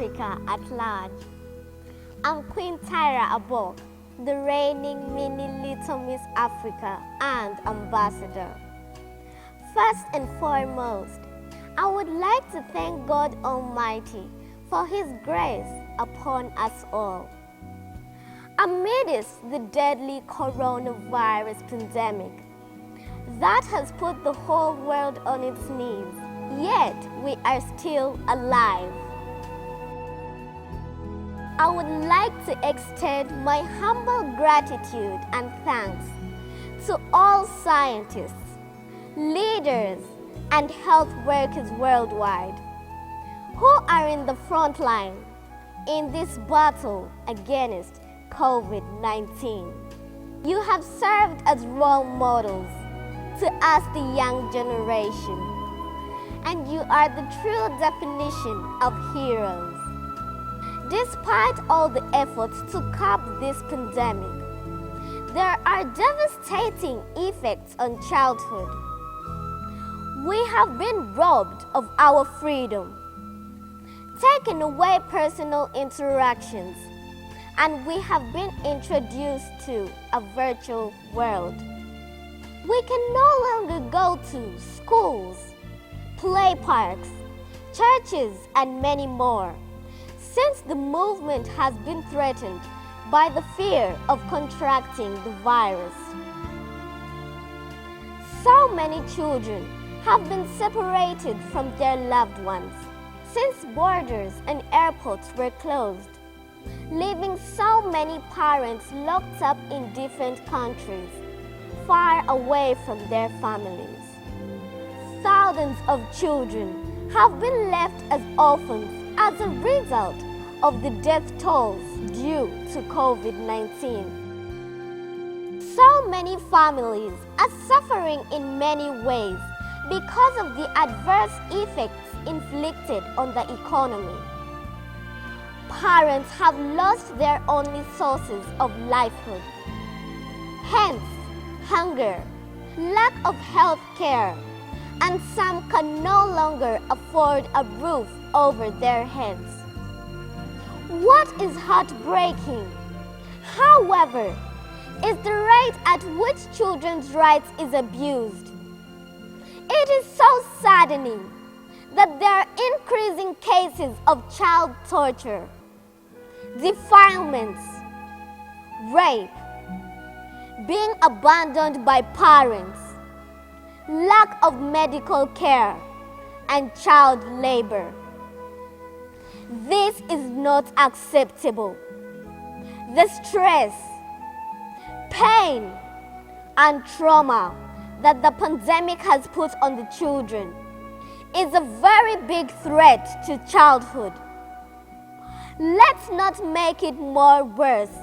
Africa at large. I'm Queen Tyra Abok, the reigning mini Little Miss Africa and ambassador. First and foremost, I would like to thank God Almighty for His grace upon us all. Amidst the deadly coronavirus pandemic that has put the whole world on its knees, yet we are still alive. I would like to extend my humble gratitude and thanks to all scientists, leaders, and health workers worldwide who are in the front line in this battle against COVID-19. You have served as role models to us, the young generation, and you are the true definition of heroes. Despite all the efforts to curb this pandemic, there are devastating effects on childhood. We have been robbed of our freedom, taken away personal interactions, and we have been introduced to a virtual world. We can no longer go to schools, play parks, churches, and many more, since the movement has been threatened by the fear of contracting the virus. So many children have been separated from their loved ones since borders and airports were closed, leaving so many parents locked up in different countries, far away from their families. Thousands of children have been left as orphans as a result of the death tolls due to COVID-19. So many families are suffering in many ways because of the adverse effects inflicted on the economy. Parents have lost their only sources of livelihood. Hence, hunger, lack of health care, and some can no longer afford a roof over their heads. What is heartbreaking, however, is the rate at which children's rights is abused. It is so saddening that there are increasing cases of child torture, defilements, rape, being abandoned by parents, lack of medical care, and child labor. This is not acceptable. The stress, pain, and trauma that the pandemic has put on the children is a very big threat to childhood. Let's not make it more worse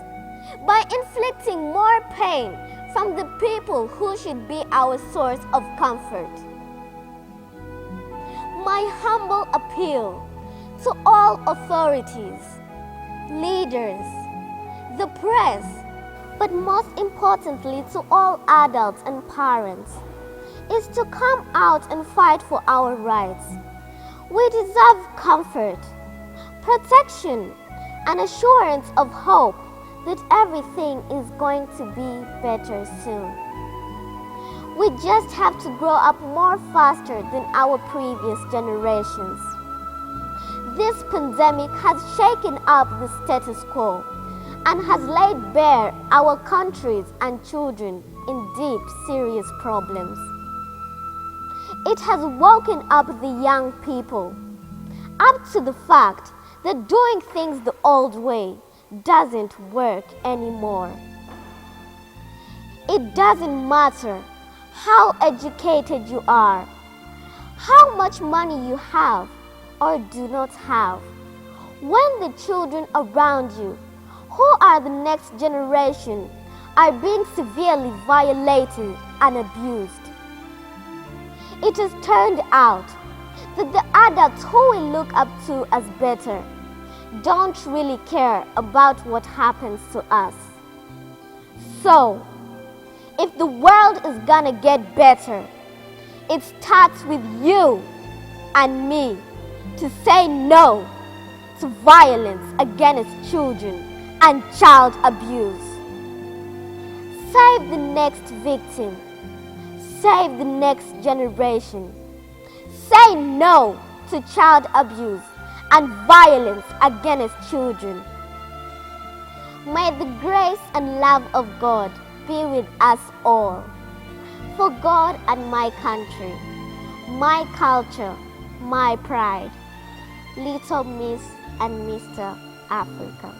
by inflicting more pain from the people who should be our source of comfort. My humble appeal to all authorities, leaders, the press, but most importantly to all adults and parents, is to come out and fight for our rights. We deserve comfort, protection, and assurance of hope that everything is going to be better soon. We just have to grow up more faster than our previous generations. This pandemic has shaken up the status quo and has laid bare our countries and children in deep, serious problems. It has woken up the young people up to the fact that doing things the old way doesn't work anymore. It doesn't matter how educated you are, how much money you have or do not have. When the children around you, who are the next generation, are being severely violated and abused, it has turned out that the adults who we look up to as better don't really care about what happens to us. So, if the world is gonna get better, it starts with you and me to say no to violence against children and child abuse. Save the next victim. Save the next generation. Say no to child abuse and violence against children. May the grace and love of God be with us all. For God and my country, my culture, my pride. Little Miss and Mr. Africa.